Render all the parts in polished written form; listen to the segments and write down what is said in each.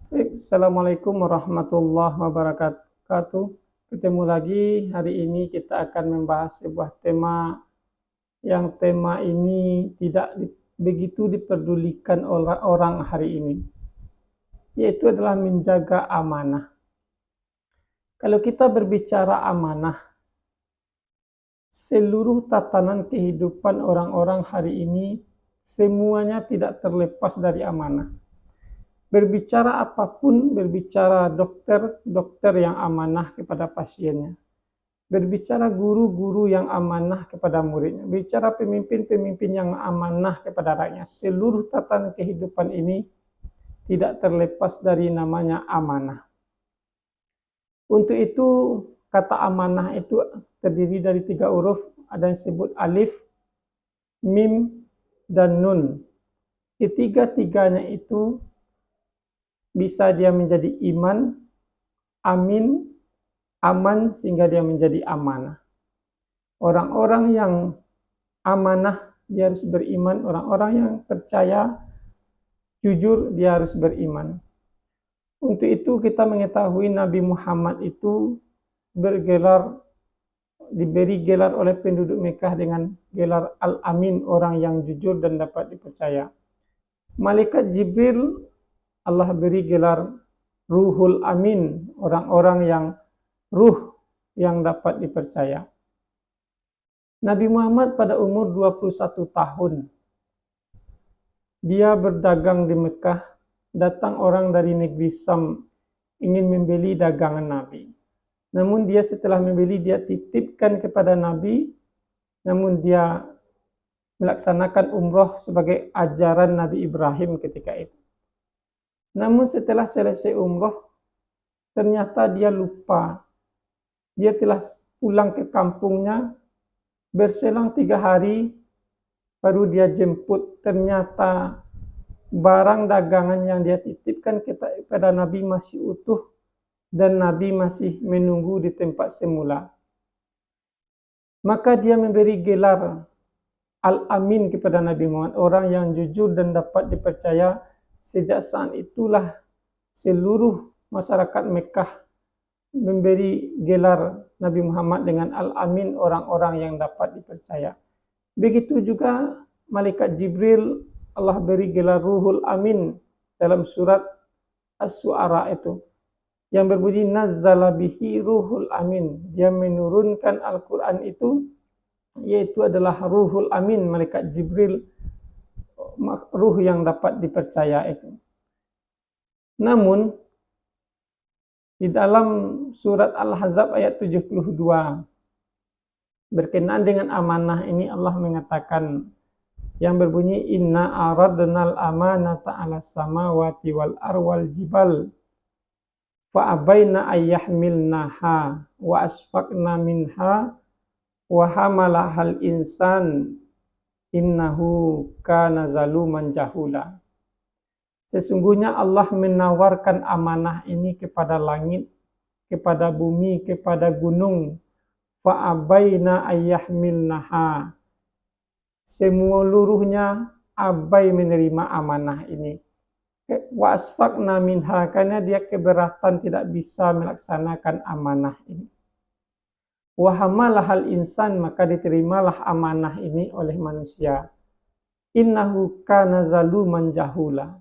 Assalamualaikum warahmatullahi wabarakatuh. Ketemu lagi, hari ini kita akan membahas sebuah tema ini tidak begitu diperdulikan oleh orang hari ini, yaitu adalah menjaga amanah. Kalau kita berbicara amanah, seluruh tatanan kehidupan orang-orang hari ini semuanya tidak terlepas dari amanah. Berbicara apapun, berbicara dokter yang amanah kepada pasiennya, berbicara guru-guru yang amanah kepada muridnya, bicara pemimpin-pemimpin yang amanah kepada rakyatnya. Seluruh tatanan kehidupan ini tidak terlepas dari namanya amanah. Untuk itu, kata amanah itu terdiri dari 3 huruf, ada yang disebut alif, mim, dan nun. Ketiga-tiganya itu bisa dia menjadi iman, amin, aman, sehingga dia menjadi amanah. Orang-orang yang amanah, dia harus beriman. Orang-orang yang percaya, jujur, dia harus beriman. Untuk itu kita mengetahui Nabi Muhammad itu diberi gelar oleh penduduk Mekah dengan gelar Al-Amin, orang yang jujur dan dapat dipercaya. Malaikat Jibril Allah beri gelar Ruhul Amin, orang-orang yang ruh yang dapat dipercaya. Nabi Muhammad pada umur 21 tahun, dia berdagang di Mekah. Datang orang dari negeri Sam ingin membeli dagangan Nabi. Namun dia setelah membeli, dia titipkan kepada Nabi, namun dia melaksanakan umroh sebagai ajaran Nabi Ibrahim ketika itu. Namun setelah selesai umroh, ternyata dia lupa. Dia telah pulang ke kampungnya, berselang 3 hari, baru dia jemput. Ternyata barang dagangan yang dia titipkan kepada Nabi masih utuh, dan Nabi masih menunggu di tempat semula. Maka dia memberi gelar Al-Amin kepada Nabi Muhammad, orang yang jujur dan dapat dipercaya. Sejak saat itulah seluruh masyarakat Mekah memberi gelar Nabi Muhammad dengan Al-Amin, orang-orang yang dapat dipercaya. Begitu juga Malaikat Jibril, Allah beri gelar Ruhul Amin dalam surat As-Su'ara itu, yang berbunyi Nazzala bihi Ruhul Amin. Dia menurunkan Al-Quran itu, yaitu adalah Ruhul Amin, Malaikat Jibril, ruh yang dapat dipercaya itu. Namun di dalam surat Al-Ahzab ayat 72 berkenaan dengan amanah ini, Allah mengatakan yang berbunyi inna aradnal amanata 'alas samawati wal arwal jibal fa abaina ayyahmilnaha wa asfaqna minha wa hamalahal insan innahu kana zaluman jahula. Sesungguhnya Allah menawarkan amanah ini kepada langit, kepada bumi, kepada gunung. Fa'abaina ayyahmilnaha. Seluruhnya abai menerima amanah ini. Wa asfaqna minha, karena dia keberatan tidak bisa melaksanakan amanah ini. Wa hamalahal insan, maka diterimalah amanah ini oleh manusia. Innahu kana zaluman jahula.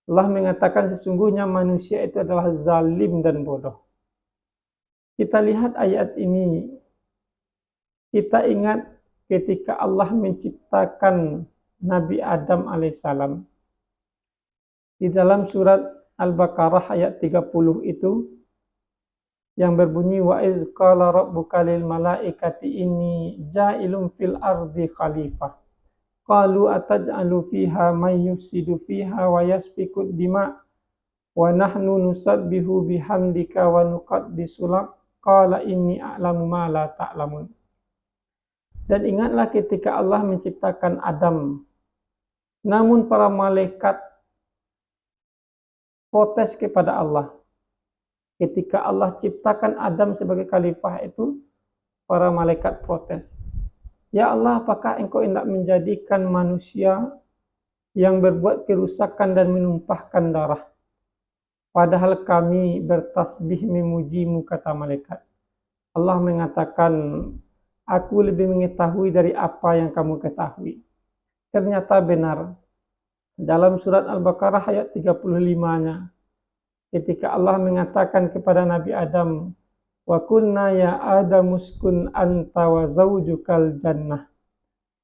Allah mengatakan sesungguhnya manusia itu adalah zalim dan bodoh. Kita lihat ayat ini, kita ingat ketika Allah menciptakan Nabi Adam alaihissalam. Di dalam surat Al-Baqarah ayat 30 itu, yang berbunyi wa iz qala rabbuka lil malaikati inni ja'ilun fil ardi khalifah. Qalu ataj'alu fiha may yufsidu fiha wa yasfiku dima wa nahnu nusabbihu bihamdika wa nuqaddisu lak qala inni a'lamu ma la ta'lamun. Dan ingatlah ketika Allah menciptakan Adam, namun para malaikat protes kepada Allah. Ketika Allah ciptakan Adam sebagai khalifah itu, para malaikat protes. Ya Allah, apakah engkau hendak menjadikan manusia yang berbuat kerusakan dan menumpahkan darah? padahal kami bertasbih memujimu, kata malaikat. Allah mengatakan, aku lebih mengetahui dari apa yang kamu ketahui. Ternyata benar. Dalam surat Al-Baqarah ayat 35-nya, ketika Allah mengatakan kepada Nabi Adam, wa qulna ya Adam uskun anta wa zawjukal jannah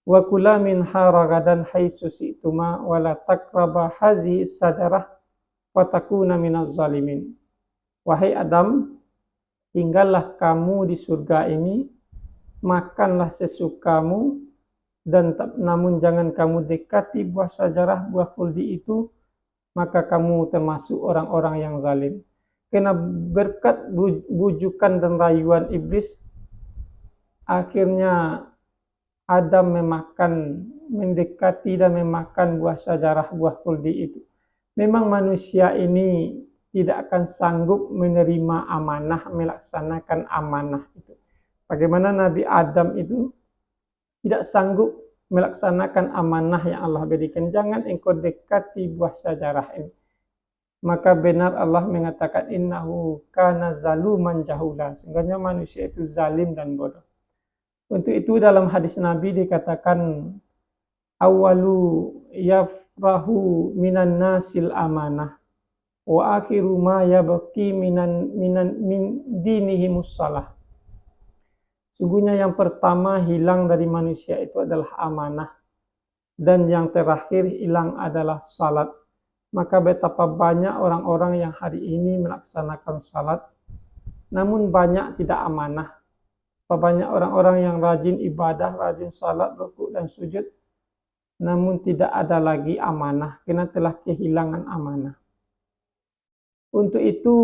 wa kula minha ragadan haitsu syi'tuma wa la taqraba hazihi sajarah wa takuna minaz zalimin. Wahai Adam, tinggallah kamu di surga ini, makanlah sesukamu, dan namun jangan kamu dekati buah sajarah, buah khuldi itu, maka kamu termasuk orang-orang yang zalim. Karena berkat bujukan dan rayuan iblis, akhirnya Adam mendekati dan memakan buah sajarah, buah khuldi itu. Memang manusia ini tidak akan sanggup menerima amanah, melaksanakan amanah itu. Bagaimana Nabi Adam itu tidak sanggup melaksanakan amanah yang Allah berikan. Jangan engkau dekati buah sajarah ini. Maka benar Allah mengatakan, innahu kana zaluman jahula. Sesungguhnya manusia itu zalim dan bodoh. Untuk itu dalam hadis Nabi dikatakan, awalu yafrahu minan nasil amanah wa akhiru ma yabqi min dinihimus salah. Sungguhnya yang pertama hilang dari manusia itu adalah amanah, dan yang terakhir hilang adalah salat. Maka betapa banyak orang-orang yang hari ini melaksanakan salat, namun banyak tidak amanah. Banyak orang-orang yang rajin ibadah, rajin salat, rukuk dan sujud, namun tidak ada lagi amanah, karena telah kehilangan amanah. Untuk itu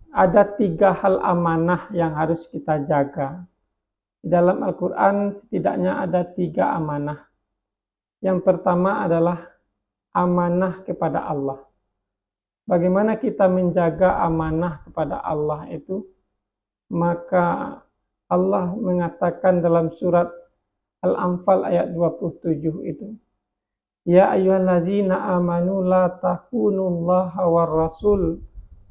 ada 3 hal amanah yang harus kita jaga. Di dalam Al-Quran setidaknya ada 3 amanah. Yang pertama adalah amanah kepada Allah. Bagaimana kita menjaga amanah kepada Allah itu? Maka Allah mengatakan dalam surat Al-Anfal ayat 27 itu, ya ayyuhallazina amanu la takhunu-llaha war rasul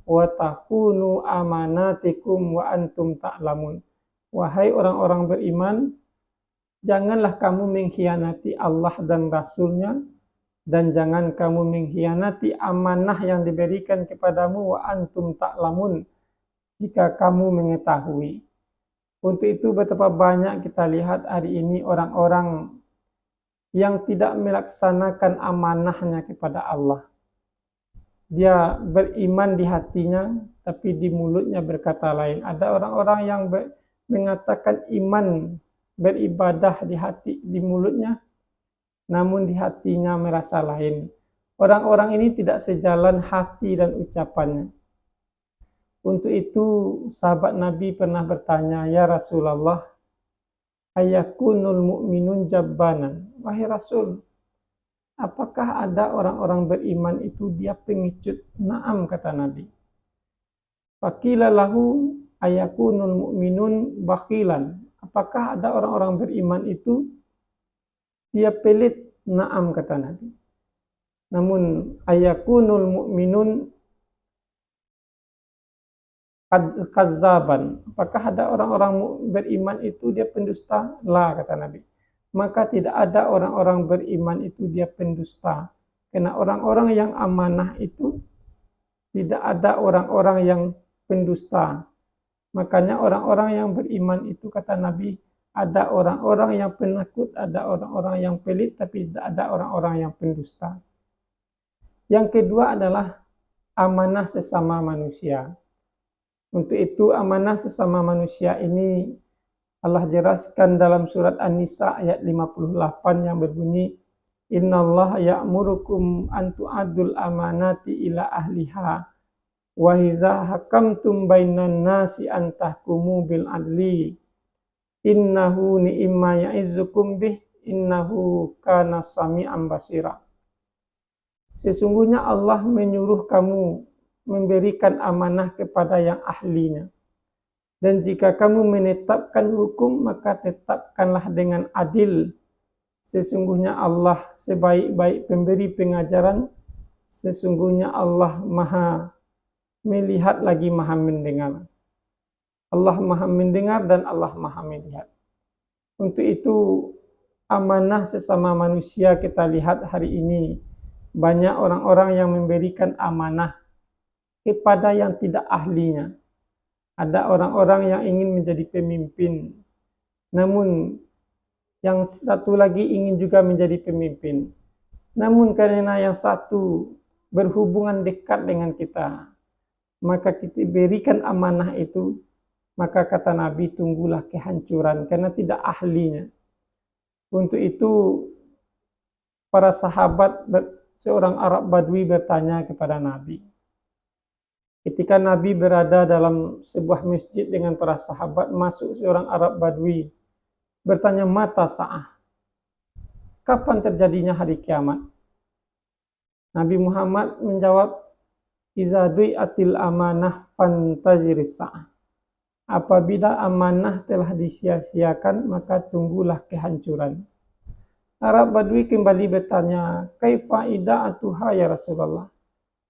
wa takhunu amanatikum wa antum ta'lamun. Wahai orang-orang beriman, janganlah kamu mengkhianati Allah dan Rasulnya, dan jangan kamu mengkhianati amanah yang diberikan kepadamu wa antum ta'lamun, jika kamu mengetahui. Untuk itu betapa banyak kita lihat hari ini orang-orang yang tidak melaksanakan amanahnya kepada Allah. Dia beriman di hatinya, tapi di mulutnya berkata lain. Ada orang-orang yang mengatakan iman, beribadah di hati, di mulutnya, namun di hatinya merasa lain. Orang-orang ini tidak sejalan hati dan ucapannya. Untuk itu sahabat Nabi pernah bertanya, ya Rasulullah, ayakunul mu'minun jabbanan. Wahai Rasul, apakah ada orang-orang beriman itu dia pengecut? Naam, kata Nabi. Faqila lahu ayakunul mu'minun bakhilan. Apakah ada orang-orang beriman itu dia pelit? Naam, kata Nabi. Namun ayakunul mu'minun kazzaban. Apakah ada orang-orang beriman itu dia pendusta? La, kata Nabi. Maka tidak ada orang-orang beriman itu dia pendusta. Karena orang-orang yang amanah itu tidak ada orang-orang yang pendusta. Makanya orang-orang yang beriman itu, kata Nabi, ada orang-orang yang penakut, ada orang-orang yang pelit, tapi tidak ada orang-orang yang pendusta. Yang kedua adalah amanah sesama manusia. Untuk itu amanah sesama manusia ini Allah jelaskan dalam surat An-Nisa ayat 58 yang berbunyi, innallaha ya'murukum an tu'addul amanati ila ahliha wa iza hakamtum bainan nasi an tahkumu bil adli innahu ni'ma ya'izukum bih innahu kana sami'an basira. Sesungguhnya Allah menyuruh kamu memberikan amanah kepada yang ahlinya. Dan jika kamu menetapkan hukum, maka tetapkanlah dengan adil. Sesungguhnya Allah sebaik-baik pemberi pengajaran sesungguhnya Allah maha melihat lagi maha mendengar. Allah maha mendengar dan Allah maha melihat. Untuk itu amanah sesama manusia kita lihat hari ini banyak orang-orang yang memberikan amanah kepada yang tidak ahlinya. Ada orang-orang yang ingin menjadi pemimpin, namun yang satu lagi ingin juga menjadi pemimpin. Namun karena yang satu berhubungan dekat dengan kita, maka kita berikan amanah itu, maka kata Nabi, tunggulah kehancuran karena tidak ahlinya. Untuk itu para sahabat, seorang Arab Badui bertanya kepada Nabi. Ketika Nabi berada dalam sebuah masjid dengan para sahabat, masuk seorang Arab Badui bertanya, mata sa'ah, kapan terjadinya hari kiamat? Nabi Muhammad menjawab, iza du'iatil amanah fantaziris sa'ah. Apabila amanah telah disia-siakan, maka tunggulah kehancuran. Arab Badui kembali bertanya, kaifa ida'atuha ya Rasulullah?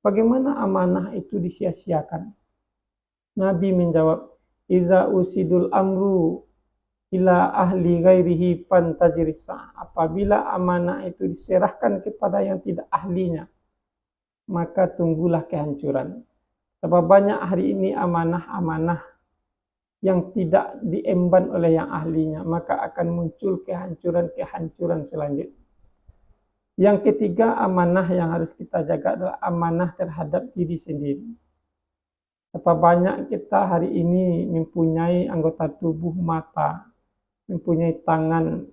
Bagaimana amanah itu disia-siakan? Nabi menjawab, iza usidul amru ila ahli ghairihi fantaziris sa'ah. Apabila amanah itu diserahkan kepada yang tidak ahlinya, maka tunggulah kehancuran. Sebab banyak hari ini amanah-amanah yang tidak diemban oleh yang ahlinya, maka akan muncul kehancuran-kehancuran selanjutnya. Yang ketiga, amanah yang harus kita jaga adalah amanah terhadap diri sendiri. Sebab banyak kita hari ini mempunyai anggota tubuh mata, mempunyai tangan,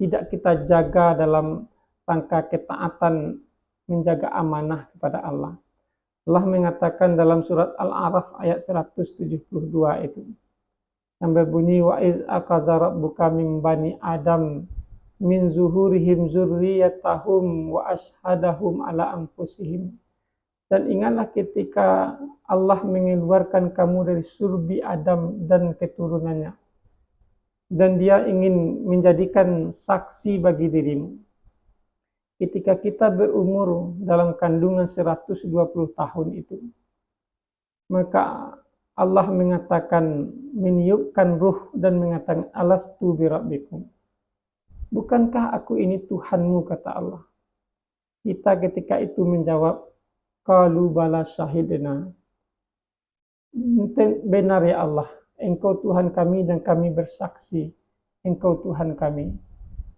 tidak kita jaga dalam rangka ketaatan menjaga amanah kepada Allah. Allah mengatakan dalam surat Al-A'raf ayat 172 itu, yang berbunyi, wa iz akaza rabbuka min bani adam min zuhurihim zurriyatahum wa ashhadahum ala anfusihim. Dan ingatlah ketika Allah mengeluarkan kamu dari surbi Adam dan keturunannya, dan dia ingin menjadikan saksi bagi dirimu. Ketika kita berumur dalam kandungan 120 tahun itu, maka Allah mengatakan, meniupkan ruh dan mengatakan, alastu birabbikum. Bukankah aku ini Tuhanmu, kata Allah. Kita ketika itu menjawab, qalu bala syahidna. Benar ya Allah, Engkau Tuhan kami dan kami bersaksi, Engkau Tuhan kami.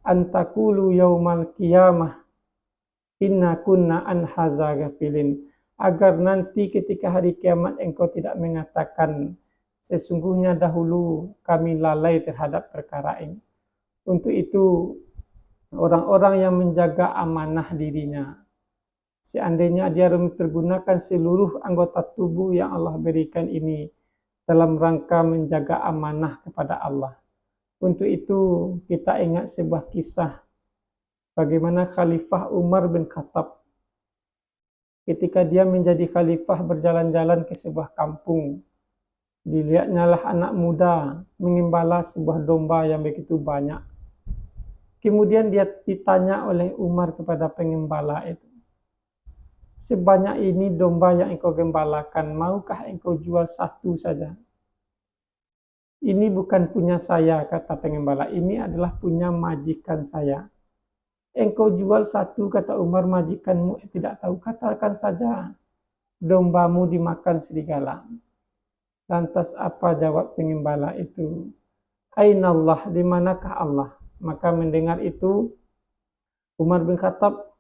Antakulu yaumal qiyamah, inna kunna an hadza ghafilin. Agar nanti ketika hari kiamat Engkau tidak mengatakan, sesungguhnya dahulu kami lalai terhadap perkara ini. Untuk itu, orang-orang yang menjaga amanah dirinya, seandainya dia mempergunakan seluruh anggota tubuh yang Allah berikan ini dalam rangka menjaga amanah kepada Allah. Untuk itu, kita ingat sebuah kisah bagaimana Khalifah Umar bin Khattab ketika dia menjadi khalifah berjalan-jalan ke sebuah kampung. Dilihatnya lah anak muda mengembala sebuah domba yang begitu banyak. Kemudian dia ditanya oleh Umar kepada pengembala itu, sebanyak ini domba yang engkau gembalakan, maukah engkau jual satu saja? Ini bukan punya saya, kata pengembala, ini adalah punya majikan saya. Engkau jual satu, kata Umar, majikanmu tidak tahu, katakan saja dombamu dimakan serigala. Lantas apa jawab pengembala itu? Ainallah, di manakah Allah? Maka mendengar itu, Umar bin Khattab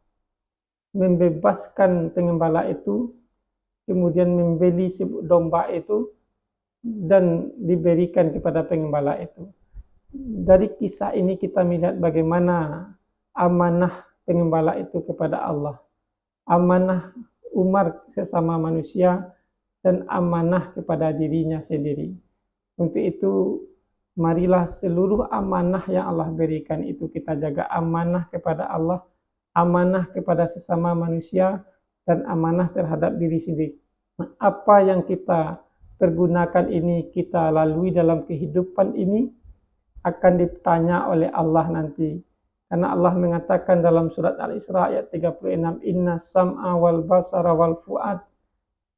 membebaskan pengembala itu, kemudian membeli domba itu, dan diberikan kepada pengembala itu. Dari kisah ini kita melihat bagaimana amanah pengembala itu kepada Allah, amanah Umar sesama manusia, dan amanah kepada dirinya sendiri. Untuk itu, marilah seluruh amanah yang Allah berikan itu kita jaga, amanah kepada Allah, amanah kepada sesama manusia, dan amanah terhadap diri sendiri. Apa yang kita pergunakan ini, kita lalui dalam kehidupan ini, akan ditanya oleh Allah nanti. Karena Allah mengatakan dalam surat Al-Isra ayat 36, Inna sam'a wal basara wal fu'ad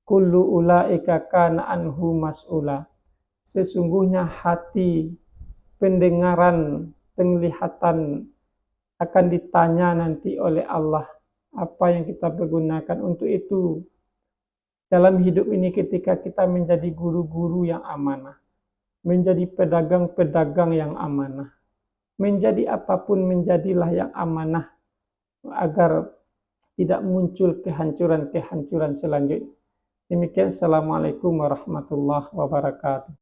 kullu ulaika kana anhu mas'ula. Sesungguhnya hati, pendengaran, penglihatan akan ditanya nanti oleh Allah apa yang kita pergunakan untuk itu dalam hidup ini ketika kita menjadi guru-guru yang amanah, menjadi pedagang-pedagang yang amanah, menjadi apapun menjadilah yang amanah agar tidak muncul kehancuran-kehancuran selanjutnya. Demikian, Assalamualaikum warahmatullahi wabarakatuh.